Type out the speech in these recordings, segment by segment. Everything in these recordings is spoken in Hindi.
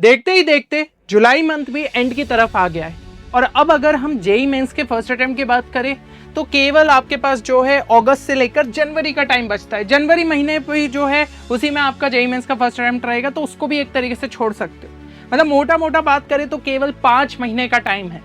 देखते ही देखते जुलाई मंथ भी एंड की तरफ आ गया है और अब अगर हम जेई मेंस के फर्स्ट अटेम्प्ट की बात करें तो केवल आपके पास जो है अगस्त से लेकर जनवरी का टाइम बचता है। जनवरी महीने पे जो है उसी में आपका जेई मेंस का फर्स्ट अटेम्प्ट रहेगा, तो उसको भी एक तरीके से छोड़ सकते हो। मतलब मोटा मोटा बात करें तो केवल 5 महीने का टाइम है।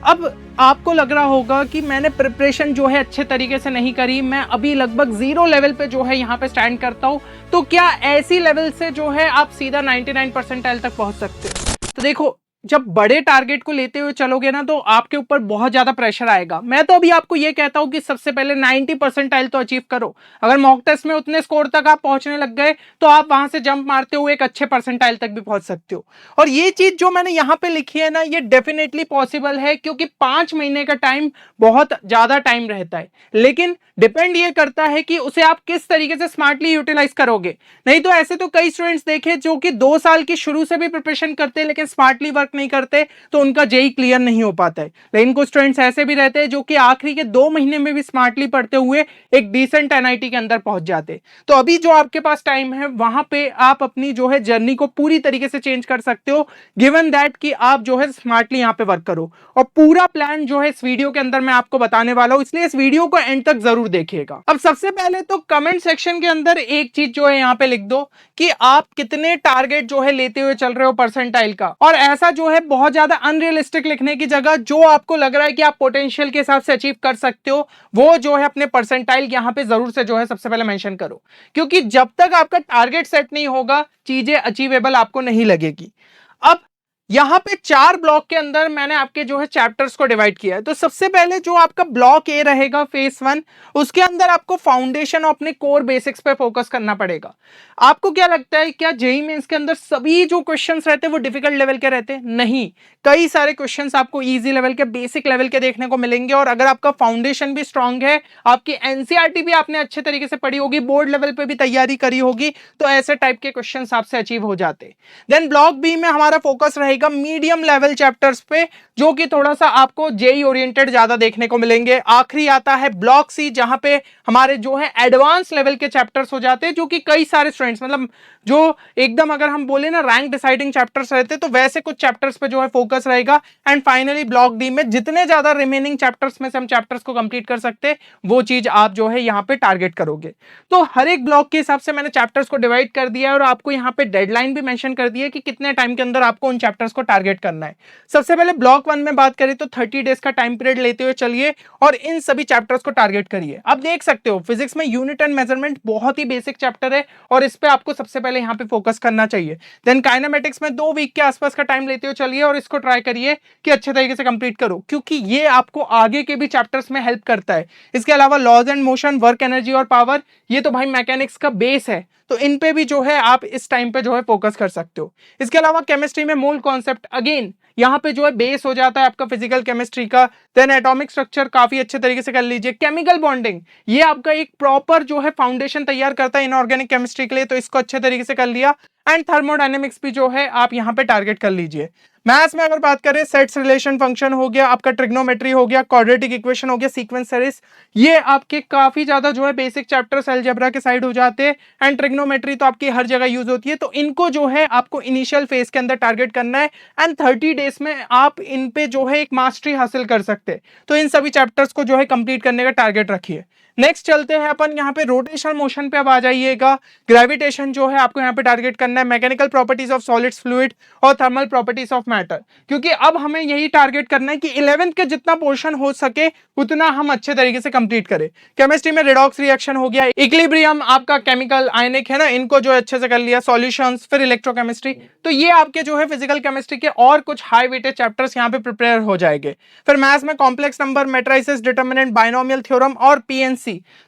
अब आपको लग रहा होगा कि मैंने प्रिपरेशन जो है अच्छे तरीके से नहीं करी, मैं अभी लगभग 0 लेवल पे जो है यहाँ पे स्टैंड करता हूँ, तो क्या ऐसी लेवल से जो है आप सीधा 99 परसेंटाइल तक पहुंच सकते हो? तो देखो, जब बड़े टारगेट को लेते हुए चलोगे ना तो आपके ऊपर बहुत ज्यादा प्रेशर आएगा। मैं तो अभी आपको ये कहता हूं कि सबसे पहले 90 परसेंटाइल तो अचीव करो। अगर मॉक टेस्ट में उतने स्कोर तक आप पहुंचने लग गए तो आप वहां से जंप मारते हुए एक अच्छे परसेंटाइल तक भी पहुंच सकते हो। और ये चीज जो मैंने यहाँ पे लिखी है ना, ये डेफिनेटली पॉसिबल है, क्योंकि 5 महीने का टाइम बहुत ज्यादा टाइम रहता है, लेकिन डिपेंड ये करता है कि उसे आप किस तरीके से स्मार्टली यूटिलाइज करोगे। नहीं तो ऐसे तो कई स्टूडेंट्स देखे जो कि 2 साल की शुरू से भी प्रिपरेशन करते हैं लेकिन स्मार्टली वर्क नहीं करते, तो उनका जेई क्लियर नहीं हो पाता है। लेकिन कुछ स्टूडेंट्स ऐसे भी रहते हैं जो कि आखिरी के 2 महीने में भी स्मार्टली पढ़ते हुए एक डिसेंट एनआईटी के अंदर पहुंच जाते। तो अभी जो आपके पास टाइम है वहां पे आप अपनी जो है जर्नी को पूरी तरीके से चेंज कर सकते हो, गिवन दैट कि आप जो है स्मार्टली यहाँ पे वर्क करो। और पूरा प्लान जो है इस वीडियो के अंदर मैं आपको बताने वाला हूं, इसलिए इस वीडियो को एंड तक जरूर देखिएगा। अब सबसे पहले तो कमेंट सेक्शन के अंदर एक चीज जो है यहाँ पे लिख दो कि आप कितने टारगेट जो है लेते हुए चल रहे हो परसेंटाइल का। और ऐसा जो है बहुत ज्यादा अनरियलिस्टिक लिखने की जगह जो आपको लग रहा है कि आप पोटेंशियल के हिसाब से अचीव कर सकते हो, वो जो है अपने परसेंटाइल यहाँ पे जरूर से जो है सबसे पहले मेंशन करो, क्योंकि जब तक आपका टारगेट सेट नहीं होगा चीजें अचीवेबल आपको नहीं लगेगी। अब यहां पे 4 ब्लॉक के अंदर मैंने आपके जो है चैप्टर्स को डिवाइड किया है। तो सबसे पहले जो आपका ब्लॉक ए रहेगा फेज 1, उसके अंदर आपको फाउंडेशन और अपने कोर बेसिक्स पे फोकस करना पड़ेगा। आपको क्या लगता है, क्या जेईई मेंस के अंदर सभी जो क्वेश्चंस रहते हैं वो डिफिकल्ट लेवल के रहते हैं? नहीं, कई सारे क्वेश्चंस आपको इजी लेवल के, बेसिक लेवल के देखने को मिलेंगे। और अगर आपका फाउंडेशन भी स्ट्रांग है, आपकी एनसीईआरटी भी आपने अच्छे तरीके से पढ़ी होगी, बोर्ड लेवल पे भी तैयारी करी होगी, तो ऐसे टाइप के क्वेश्चंस आपसे अचीव हो जाते। देन ब्लॉक बी में हमारा फोकस रहेगा मीडियम लेवल चैप्टर्स पे, जो कि थोड़ा सा आपको जेई ओरिएंटेड ज्यादा देखने को मिलेंगे। आखिरी आता है ब्लॉक सी, जहां पे हमारे जो है एडवांस लेवल के चैप्टर्स हो जाते हैं, जो कि कई सारे स्टूडेंट्स, मतलब जो एकदम अगर हम बोले ना रैंक डिसाइडिंग चैप्टर्स रहते, तो वैसे कुछ चैप्टर्स पे जो है फोकस रहेगा। एंड फाइनली ब्लॉक डी में जितने ज्यादा रिमेनिंग चैप्टर्स में से हम चैप्टर्स को कंप्लीट कर सकते, वो चीज आप जो है यहाँ पे टारगेट करोगे। तो हर एक ब्लॉक के हिसाब से मैंने चैप्टर्स को डिवाइड कर दिया है और आपको यहाँ पे डेडलाइन भी मेंशन कर दी है कि कितने टाइम के अंदर आपको उन चैप्टर्स को टारगेट करना है। सबसे पहले ब्लॉक 1 में बात करें तो 30 डेज का टाइम पीरियड लेते हुए चलिए और इन सभी चैप्टर्स को टारगेट करिए। अब देख सकते हो फिजिक्स में यूनिट एंड मेजरमेंट बहुत ही बेसिक चैप्टर है और इस पे आपको सबसे पहले यहाँ पे फोकस करना चाहिए। देन काइनेमेटिक्स में 2 वीक के आसपास का टाइम लेते हुए चलिए और इसको ट्राई करिए कि अच्छे तरीके से कंप्लीट करो, क्योंकि ये आपको आगे के भी चैप्टर्स में हेल्प करता है। इसके अलावा laws and motion, work energy और पावर, ये तो भाई मैकेनिक्स का बेस है, तो इन पे भी जो है आप इस टाइम पे जो है फोकस कर सकते हो। इसके अलावा केमिस्ट्री में मोल कॉन्सेप्ट, अगेन यहाँ पे जो है बेस हो जाता है आपका फिजिकल केमिस्ट्री का। देन एटॉमिक स्ट्रक्चर काफी अच्छे तरीके से कर लीजिए। केमिकल बॉन्डिंग, ये आपका एक प्रॉपर जो है फाउंडेशन तैयार करता है इनऑर्गेनिक केमिस्ट्री के लिए, तो इसको अच्छे तरीके से कर लिया। एंड थर्मोडायनेमिक्स भी जो है आप यहाँ पे टारगेट कर लीजिए। मैथ्स में अगर बात करें, सेट्स, रिलेशन, फंक्शन हो गया, आपका ट्रिग्नोमेट्री हो गया, क्वाड्रेटिक इक्वेशन हो गया, सीक्वेंस सीरीज, ये आपके काफी ज्यादा जो है बेसिक चैप्टर्स अलजेब्रा के साइड हो जाते हैं। एंड ट्रिग्नोमेट्री तो आपकी हर जगह यूज होती है, तो इनको जो है आपको इनिशियल फेज के अंदर टारगेट करना है। एंड 30 डेज में आप इन पे जो है एक मास्टरी हासिल कर सकते हैं, तो इन सभी चैप्टर्स को जो है कंप्लीट करने का टारगेट रखिए। नेक्स्ट चलते हैं अपन यहाँ पे रोटेशनल मोशन पे। अब आ जाइएगा, ग्रेविटेशन जो है आपको यहाँ पे टारगेट करना है, mechanical properties of solids, fluid और थर्मल प्रॉपर्टीज ऑफ मैटर, क्योंकि अब हमें यही टारगेट करना है कि 11th के जितना पोर्शन हो सके उतना हम अच्छे तरीके से कंप्लीट करें। केमिस्ट्री में रिडॉक्स रिएक्शन हो गया, इक्विलिब्रियम आपका केमिकल आयनिक है ना, इनको जो अच्छे से कर लिया, सॉल्यूशंस, फिर इलेक्ट्रोकेमिस्ट्री, तो ये आपके जो है फिजिकल केमिस्ट्री के और कुछ हाई वेटेड चैप्टर्स यहाँ पे प्रिपेयर हो जाएंगे। फिर मैथ्स में complex number, matrices, determinant, binomial theorem और पीएनसी,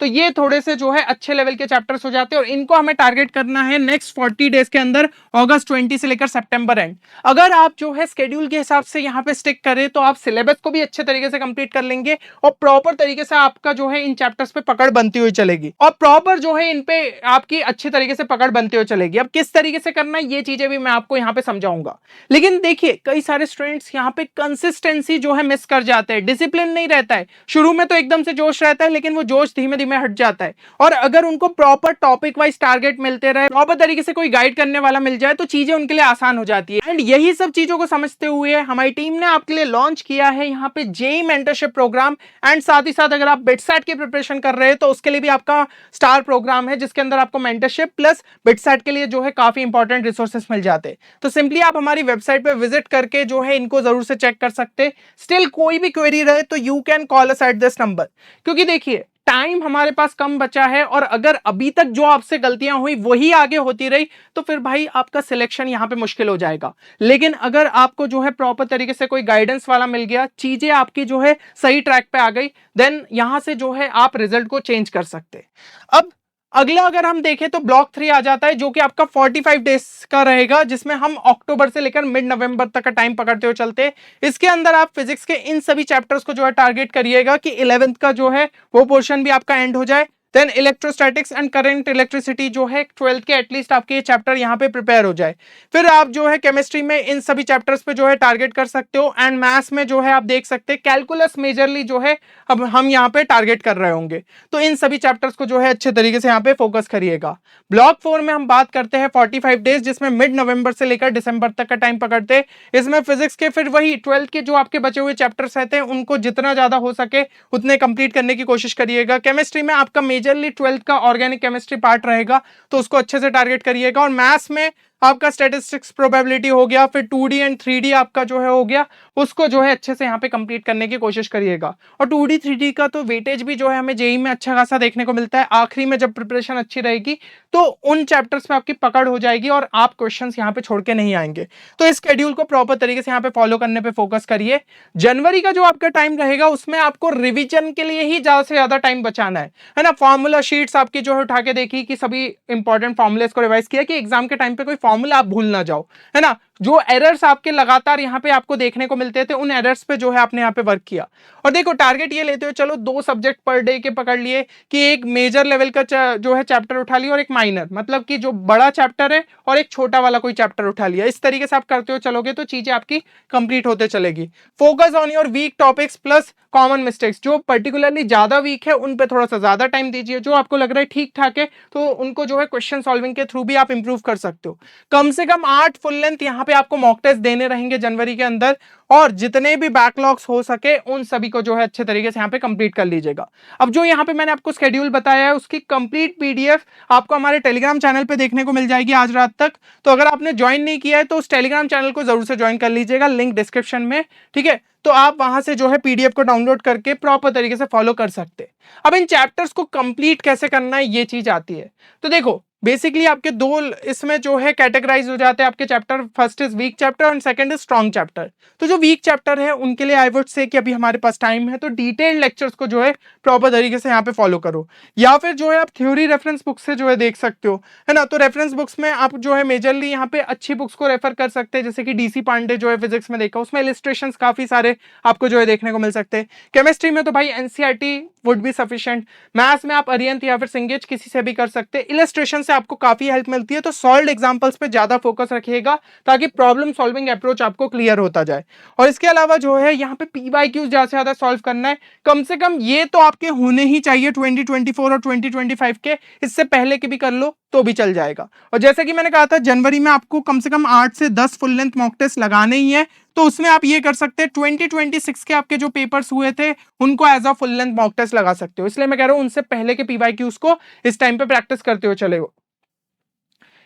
तो ये थोड़े से जो है अच्छे लेवल के चैप्टर्स हो जाते हैं और इनको हमें टारगेट करना है नेक्स्ट 40 डेज के अंदर, अगस्त 20 से लेकर सितंबर एंड। अगर आप जो जो है स्केड्यूल के हिसाब से यहाँ पे स्टिक करें तो आप सिलेबस को भी अच्छे तरीके से कंप्लीट कर लेंगे और प्रॉपर तरीके से आपका जो है इन चैप्टर्स पे पकड़ बनती हुई चलेगी और प्रॉपर जो है इन पे आपकी अच्छी तरीके से पकड़ बनती हुई चलेगी। अब किस तरीके से करना है ये चीजें भी मैं आपको यहाँ पे समझाऊंगा। लेकिन देखिए कई सारे स्टूडेंट्स यहाँ पे कंसिस्टेंसी जो है मिस कर जाते हैं, डिसिप्लिन नहीं रहता है। शुरू में तो एकदम से जोश रहता है लेकिन वो जोश धीमे धीमे हट जाता है। और अगर उनको प्रॉपर टॉपिक वाइज टारगेट मिलते रहे, प्रॉपर तरीके से कोई गाइड करने वाला मिल जाए तो चीजें उनके लिए आसान हो जाती है। एंड यही सब चीजों को समझते हुए हमारी टीम ने आपके लिए लॉन्च किया है यहाँ पे जेई मेंटरशिप प्रोग्राम। एंड साथ ही साथ अगर आप बिटसैट की प्रिपरेशन कर रहे हैं तो उसके लिए भी आपका स्टार प्रोग्राम है जिसके अंदर आपको मेंटरशिप प्लस बिटसैट के लिए जो है काफी इंपॉर्टेंट रिसोर्सेस मिल जाते हैं। तो सिंपली आप हमारी वेबसाइट पे विजिट करके जो है इनको जरूर से चेक कर सकते हैं। स्टिल कोई भी क्वेरी रहे तो you can call us at this number, क्योंकि देखिए टाइम हमारे पास कम बचा है और अगर अभी तक जो आपसे गलतियां हुई वही आगे होती रही तो फिर भाई आपका सिलेक्शन यहां पे मुश्किल हो जाएगा। लेकिन अगर आपको जो है प्रॉपर तरीके से कोई गाइडेंस वाला मिल गया, चीजें आपकी जो है सही ट्रैक पे आ गई, देन यहां से जो है आप रिजल्ट को चेंज कर सकते। अब अगला अगर हम देखें तो ब्लॉक 3 आ जाता है जो कि आपका 45 डेज का रहेगा, जिसमें हम अक्टूबर से लेकर मिड नवंबर तक का टाइम पकड़ते हुए चलते हैं। इसके अंदर आप फिजिक्स के इन सभी चैप्टर्स को जो है टारगेट करिएगा कि 11th का जो है वो पोर्शन भी आपका एंड हो जाए। Then electrostatics and current electricity जो है 12th के एटलीस्ट आपके ये चैप्टर यहाँ पे प्रिपेयर हो जाए। फिर आप जो है केमिस्ट्री में इन सभी चैप्टर्स पे जो है टारगेट कर सकते हो। एंड मैथ्स में जो है आप देख सकते हैं कैलकुलस मेजरली जो है अब हम यहाँ पे टारगेट कर रहे होंगे, तो इन सभी चैप्टर्स को जो है अच्छे तरीके से यहाँ पे फोकस करिएगा। ब्लॉक 4 में हम बात करते हैं 45 डेज, जिसमें मिड नवंबर से लेकर दिसंबर तक का टाइम पकड़ते हैं। इसमें फिजिक्स के फिर वही 12th के जो आपके बचे हुए चैप्टर्स रहते हैं उनको जितना ज्यादा हो सके उतने कंप्लीट करने की कोशिश करिएगा। केमिस्ट्री में आपका मेजरली 12th का ऑर्गेनिक केमिस्ट्री पार्ट रहेगा तो उसको अच्छे से टारगेट करिएगा। और मैथ्स में आपका स्टैटिस्टिक्स प्रोबेबिलिटी हो गया, फिर 2D एंड 3D आपका जो है हो गया, उसको जो है अच्छे से यहाँ पे कंप्लीट करने की कोशिश करिएगा। और 2D 3D का तो वेटेज भी जो है हमें जेई में अच्छा खासा देखने को मिलता है। आखिरी में जब प्रिपरेशन अच्छी रहेगी तो उन चैप्टर्स में आपकी पकड़ हो जाएगी और आप क्वेश्चंस यहाँ पे छोड़ के नहीं आएंगे। तो इस शेड्यूल को प्रॉपर तरीके से यहाँ पे फॉलो करने पे फोकस करिए। जनवरी का जो आपका टाइम रहेगा उसमें आपको रिविजन के लिए ही ज्यादा से ज्यादा टाइम बचाना है ना। फॉर्मूला शीट्स आपकी जो है उठा के देखी कि सभी इंपॉर्टेंट फॉर्मुलेस को रिवाइज किया कि एग्जाम के टाइम पे कोई फॉर्मूला आप भूल ना जाओ, है ना। जो एरर्स आपके लगातार यहाँ पे आपको देखने को मिलते थे उन एरर्स पे जो है आपने यहाँ पे वर्क किया। और देखो टारगेट ये लेते हो, चलो 2 सब्जेक्ट पर डे के पकड़ लिए कि एक मेजर लेवल का जो है चैप्टर उठा लिया और एक माइनर, मतलब कि जो बड़ा चैप्टर है और एक छोटा वाला कोई चैप्टर उठा लिया। इस तरीके से आप करते हो चलोगे तो चीजें आपकी कंप्लीट होते चलेगी। Focus on your weak topics plus common mistakes. जो पर्टिकुलरली ज्यादा वीक है उन पे थोड़ा सा ज्यादा टाइम दीजिए, जो आपको लग रहा है ठीक ठाक है तो उनको जो है क्वेश्चन सॉल्विंग के थ्रू भी आप इंप्रूव कर सकते हो। कम से कम 8 फुल लेंथ यहाँ पे आपको मॉक टेस्ट देने रहेंगे जनवरी के अंदर, और जितने भी बैकलॉग्स हो सके उन सभी को जो है अच्छे तरीके से यहाँ पे कंप्लीट कर लीजिएगा। अब जो यहाँ पे मैंने आपको शेड्यूल बताया है उसकी कंप्लीट पीडीएफ आपको हमारे टेलीग्राम चैनल पे देखने को मिल जाएगी आज रात तक। तो अगर आपने ज्वाइन नहीं किया है तो उस टेलीग्राम चैनल को जरूर से ज्वाइन कर लीजिएगा, लिंक डिस्क्रिप्शन में, ठीक है। तो आप वहां से जो है पीडीएफ को डाउनलोड करके प्रॉपर तरीके से फॉलो कर सकते हैं। अब इन चैप्टर्स को कंप्लीट कैसे करना है ये चीज आती है। तो देखो बेसिकली आपके 2 इसमें जो है कैटेगराइज हो जाते हैं आपके chapter. First is weak chapter and second is strong chapter. तो जो वीक चैप्टर है उनके लिए आई वुड से कि अभी हमारे पास टाइम है तो डिटेल्ड लेक्चर्स को जो है प्रॉपर तरीके से यहाँ पे फॉलो करो, या फिर जो है आप थ्योरी रेफरेंस बुक से जो है देख सकते हो, है ना। तो रेफरेंस बुक्स में आप जो है मेजरली यहाँ पे अच्छी बुक्स को रेफर कर सकते हैं, जैसे कि डीसी पांडे जो है फिजिक्स में देखा, उसमें इलिस्ट्रेशंस काफी सारे आपको जो है देखने को मिल सकते हैं। केमिस्ट्री में तो भाई NCERT would be sufficient. Maths में आप अरियंत या फिर सिंगेज किसी से भी कर सकते हैं। इलिस्ट्रेशन से आपको काफी हेल्प मिलती है, तो सॉल्व्ड एग्जांपल्स पे ज्यादा फोकस रखिएगा ताकि प्रॉब्लम सॉल्विंग अप्रोच आपको क्लियर होता जाए। और इसके अलावा जो है यहाँ पे पीवाईक्यूज ज्यादा से ज्यादा सॉल्व करना है। कम से कम ये तो आपके होने ही चाहिए 2024 और 2025 के, इससे पहले के भी कर लो तो भी चल जाएगा। और जैसे कि मैंने कहा था जनवरी में आपको कम से कम 8 से 10 फुल लेंथ मॉक टेस्ट लगाने ही है, तो उसमें आप ये कर सकते हैं 2026 के आपके जो पेपर्स हुए थे उनको as a full length mock test लगा सकते हो। इसलिए मैं कह रहा हूं उनसे पहले के पीवाईक्यूज को इस टाइम पे प्रैक्टिस करते हुए चले,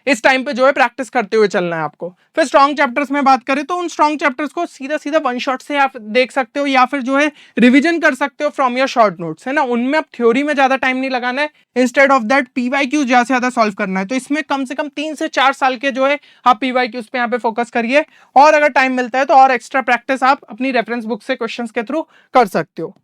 इस टाइम पे जो है प्रैक्टिस करते हुए चलना है आपको। फिर स्ट्रॉन्ग चैप्टर्स में बात करें तो उन स्ट्रॉन्ग चैप्टर्स को सीधा सीधा वन शॉट से आप देख सकते हो या फिर जो है रिवीजन कर सकते हो फ्रॉम योर शॉर्ट नोट्स, है ना। उनमें अब थ्योरी में ज्यादा टाइम नहीं लगाना है, इंस्टेड ऑफ दैट पीवाईक्यूज ज्यादा से ज्यादा सॉल्व करना है। तो इसमें कम से कम 3 से 4 साल के जो है आप पीवाईक्यूज पे यहाँ पे फोकस करिए, और अगर टाइम मिलता है तो और एक्स्ट्रा प्रैक्टिस आप अपनी रेफरेंस बुक से क्वेश्चंस के थ्रू कर सकते हो।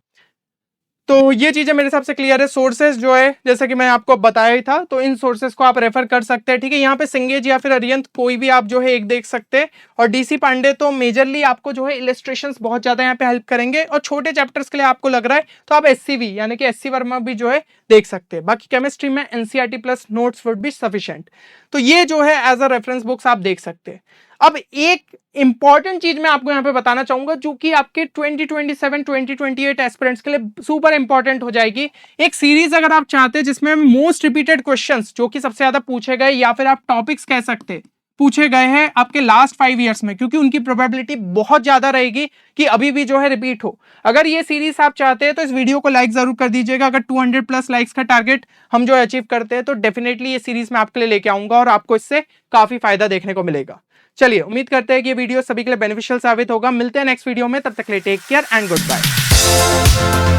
तो ये चीजें मेरे हिसाब से क्लियर है। सोर्सेज जो है जैसे कि मैं आपको बताया ही था, तो इन सोर्सेज को आप रेफर कर सकते हैं, ठीक है। यहाँ पे सिंगेज या फिर अरियंत कोई भी आप जो है एक देख सकते हैं, और डीसी पांडे तो मेजरली आपको जो है इलस्ट्रेशंस बहुत ज्यादा यहाँ पे हेल्प करेंगे, और छोटे चैप्टर्स के लिए आपको लग रहा है तो आप एससीवी यानी कि एससी वर्मा भी जो है देख सकते हैं। बाकी केमिस्ट्री में NCERT plus notes would be sufficient. तो ये जो है एज अ रेफरेंस बुक्स आप देख सकते हैं। अब एक इंपॉर्टेंट चीज मैं आपको यहाँ पे बताना चाहूंगा जो कि आपके 2027 2028 एस्पिरेंट्स के लिए सुपर इंपॉर्टेंट हो जाएगी। एक सीरीज अगर आप चाहते हैं जिसमें मोस्ट रिपीटेड क्वेश्चंस जो कि सबसे ज्यादा पूछे गए, या फिर आप टॉपिक्स कह सकते हैं पूछे गए हैं आपके लास्ट 5 ईयर्स में, क्योंकि उनकी प्रोबेबिलिटी बहुत ज्यादा रहेगी कि अभी भी जो है रिपीट हो। अगर ये सीरीज आप चाहते हैं तो इस वीडियो को लाइक जरूर कर दीजिएगा। अगर 200 प्लस लाइक्स का टारगेट हम जो अचीव करते हैं तो डेफिनेटली ये सीरीज मैं आपके लिए लेके आऊंगा और आपको इससे काफी फायदा देखने को मिलेगा। चलिए, उम्मीद करते हैं कि ये वीडियो सभी के लिए बेनिफिशियल साबित होगा। मिलते हैं नेक्स्ट वीडियो में, तब तक के लिए take care and good bye.